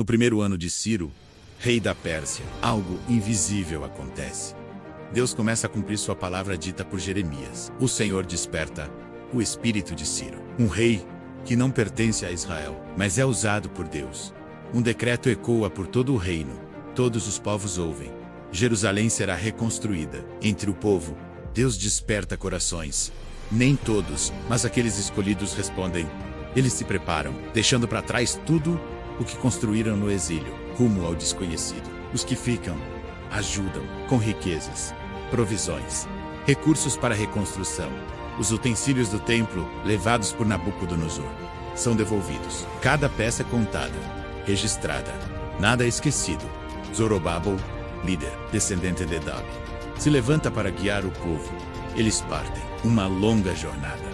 No primeiro ano de Ciro, rei da Pérsia, algo invisível acontece. Deus começa a cumprir sua palavra dita por Jeremias. O Senhor desperta o espírito de Ciro, um rei que não pertence a Israel, mas é usado por Deus. Um decreto ecoa por todo o reino. Todos os povos ouvem. Jerusalém será reconstruída. Entre o povo, Deus desperta corações. Nem todos, mas aqueles escolhidos respondem. Eles se preparam, deixando para trás tudo o que construíram no exílio, rumo ao desconhecido. Os que ficam ajudam com riquezas, provisões, recursos para a reconstrução. Os utensílios do templo, levados por Nabucodonosor, são devolvidos. Cada peça é contada, registrada, nada é esquecido. Zorobabel, líder, descendente de Davi, se levanta para guiar o povo. Eles partem, uma longa jornada.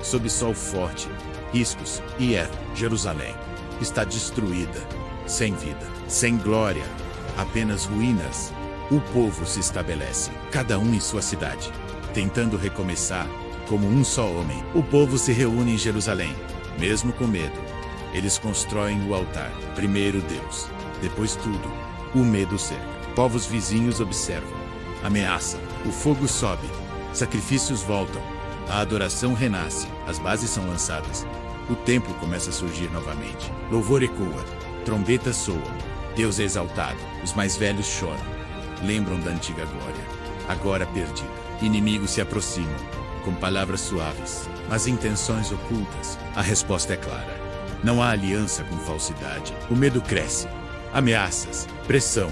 Sob sol forte, riscos, e Jerusalém está destruída, sem vida, sem glória, apenas ruínas. O povo se estabelece, cada um em sua cidade, tentando recomeçar como um só homem. O povo se reúne em Jerusalém, mesmo com medo. Eles constroem o altar, primeiro Deus, depois tudo. O medo cerca. Povos vizinhos observam, ameaçam, o fogo sobe, sacrifícios voltam, a adoração renasce, as bases são lançadas. O templo começa a surgir novamente. Louvor ecoa, trombetas soam, Deus é exaltado, os mais velhos choram. Lembram da antiga glória, agora perdida. Inimigos se aproximam, com palavras suaves, mas intenções ocultas. A resposta é clara. Não há aliança com falsidade. O medo cresce. Ameaças, pressão,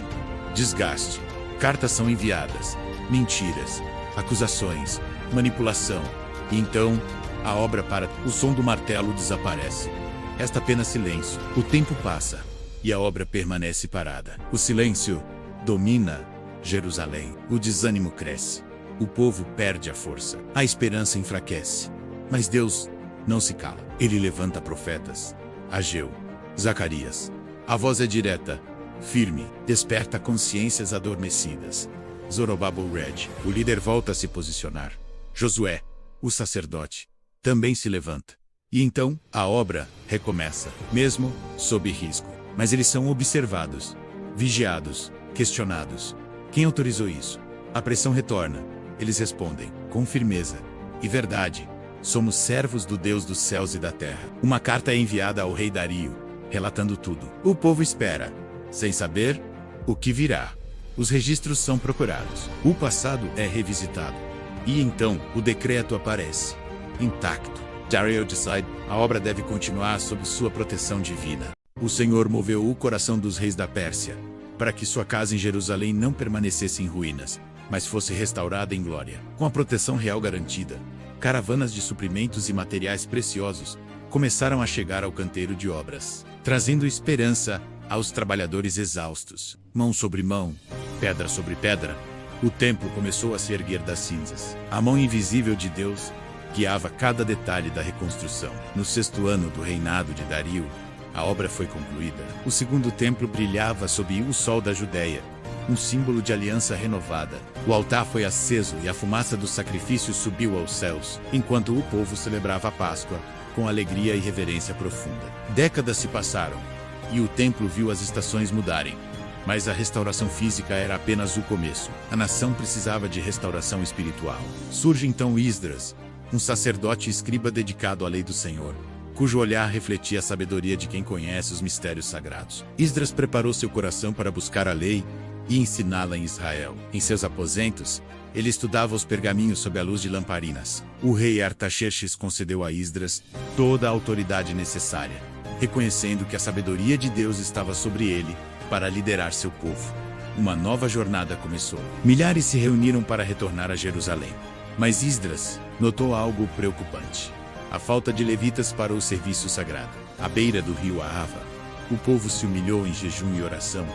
desgaste. Cartas são enviadas, mentiras, acusações, manipulação. E então, a obra para. O som do martelo desaparece. Resta apenas silêncio. O tempo passa e a obra permanece parada. O silêncio domina Jerusalém. O desânimo cresce. O povo perde a força. A esperança enfraquece. Mas Deus não se cala. Ele levanta profetas. Ageu, Zacarias. A voz é direta, firme, desperta consciências adormecidas. Zorobabel Red, o líder, volta a se posicionar. Josué, o sacerdote, também se levanta. E então, a obra recomeça, mesmo sob risco. Mas eles são observados, vigiados, questionados. Quem autorizou isso? A pressão retorna. Eles respondem, com firmeza e verdade, somos servos do Deus dos céus e da terra. Uma carta é enviada ao rei Dario, relatando tudo. O povo espera, sem saber o que virá. Os registros são procurados. O passado é revisitado. E então, o decreto aparece, intacto. Dario decide, a obra deve continuar sob sua proteção divina. O Senhor moveu o coração dos reis da Pérsia, para que sua casa em Jerusalém não permanecesse em ruínas, mas fosse restaurada em glória. Com a proteção real garantida, caravanas de suprimentos e materiais preciosos começaram a chegar ao canteiro de obras, trazendo esperança aos trabalhadores exaustos. Mão sobre mão, pedra sobre pedra, o templo começou a se erguer das cinzas. A mão invisível de Deus guiava cada detalhe da reconstrução. No 6º ano do reinado de Dario, a obra foi concluída. O segundo templo brilhava sob o sol da Judéia, um símbolo de aliança renovada. O altar foi aceso e a fumaça dos sacrifícios subiu aos céus, enquanto o povo celebrava a Páscoa com alegria e reverência profunda. Décadas se passaram, e o templo viu as estações mudarem. Mas a restauração física era apenas o começo. A nação precisava de restauração espiritual. Surge então Esdras, um sacerdote e escriba dedicado à lei do Senhor, cujo olhar refletia a sabedoria de quem conhece os mistérios sagrados. Esdras preparou seu coração para buscar a lei e ensiná-la em Israel. Em seus aposentos, ele estudava os pergaminhos sob a luz de lamparinas. O rei Artaxerxes concedeu a Esdras toda a autoridade necessária, reconhecendo que a sabedoria de Deus estava sobre ele para liderar seu povo. Uma nova jornada começou. Milhares se reuniram para retornar a Jerusalém. Mas Esdras notou algo preocupante: a falta de levitas para o serviço sagrado. À beira do rio Ahava, o povo se humilhou em jejum e oração,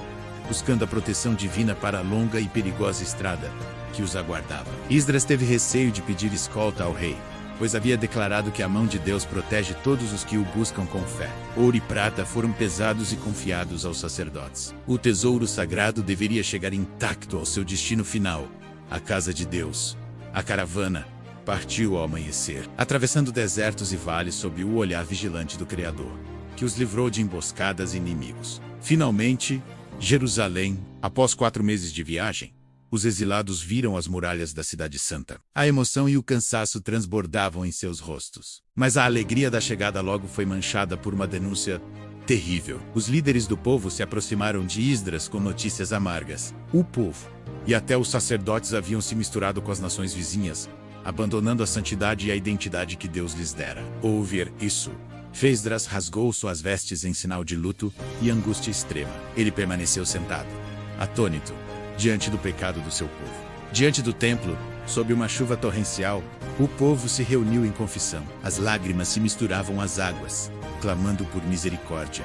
buscando a proteção divina para a longa e perigosa estrada que os aguardava. Esdras teve receio de pedir escolta ao rei, pois havia declarado que a mão de Deus protege todos os que o buscam com fé. Ouro e prata foram pesados e confiados aos sacerdotes. O tesouro sagrado deveria chegar intacto ao seu destino final, a casa de Deus. A caravana partiu ao amanhecer, atravessando desertos e vales sob o olhar vigilante do Criador, que os livrou de emboscadas e inimigos. Finalmente, Jerusalém, após 4 meses de viagem, os exilados viram as muralhas da Cidade Santa. A emoção e o cansaço transbordavam em seus rostos. Mas a alegria da chegada logo foi manchada por uma denúncia terrível. Os líderes do povo se aproximaram de Esdras com notícias amargas. O povo, e até os sacerdotes, haviam se misturado com as nações vizinhas, abandonando a santidade e a identidade que Deus lhes dera. Ao ouvir isso, Esdras rasgou suas vestes em sinal de luto e angústia extrema. Ele permaneceu sentado, atônito, diante do pecado do seu povo. Diante do templo, sob uma chuva torrencial, o povo se reuniu em confissão. As lágrimas se misturavam às águas, clamando por misericórdia.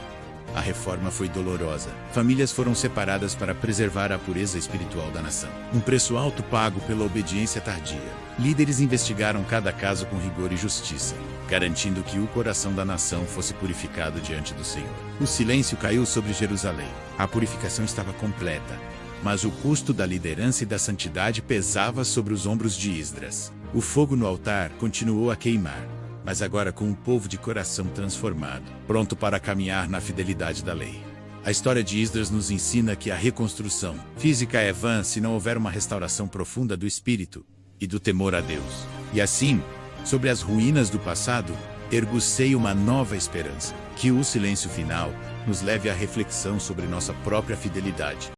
A reforma foi dolorosa. Famílias foram separadas para preservar a pureza espiritual da nação. Um preço alto pago pela obediência tardia. Líderes investigaram cada caso com rigor e justiça, garantindo que o coração da nação fosse purificado diante do Senhor. O silêncio caiu sobre Jerusalém. A purificação estava completa, mas o custo da liderança e da santidade pesava sobre os ombros de Esdras. O fogo no altar continuou a queimar, mas agora com um povo de coração transformado, pronto para caminhar na fidelidade da lei. A história de Esdras nos ensina que a reconstrução física é vã se não houver uma restauração profunda do espírito e do temor a Deus. E assim, sobre as ruínas do passado, ergucei uma nova esperança. Que o silêncio final nos leve à reflexão sobre nossa própria fidelidade.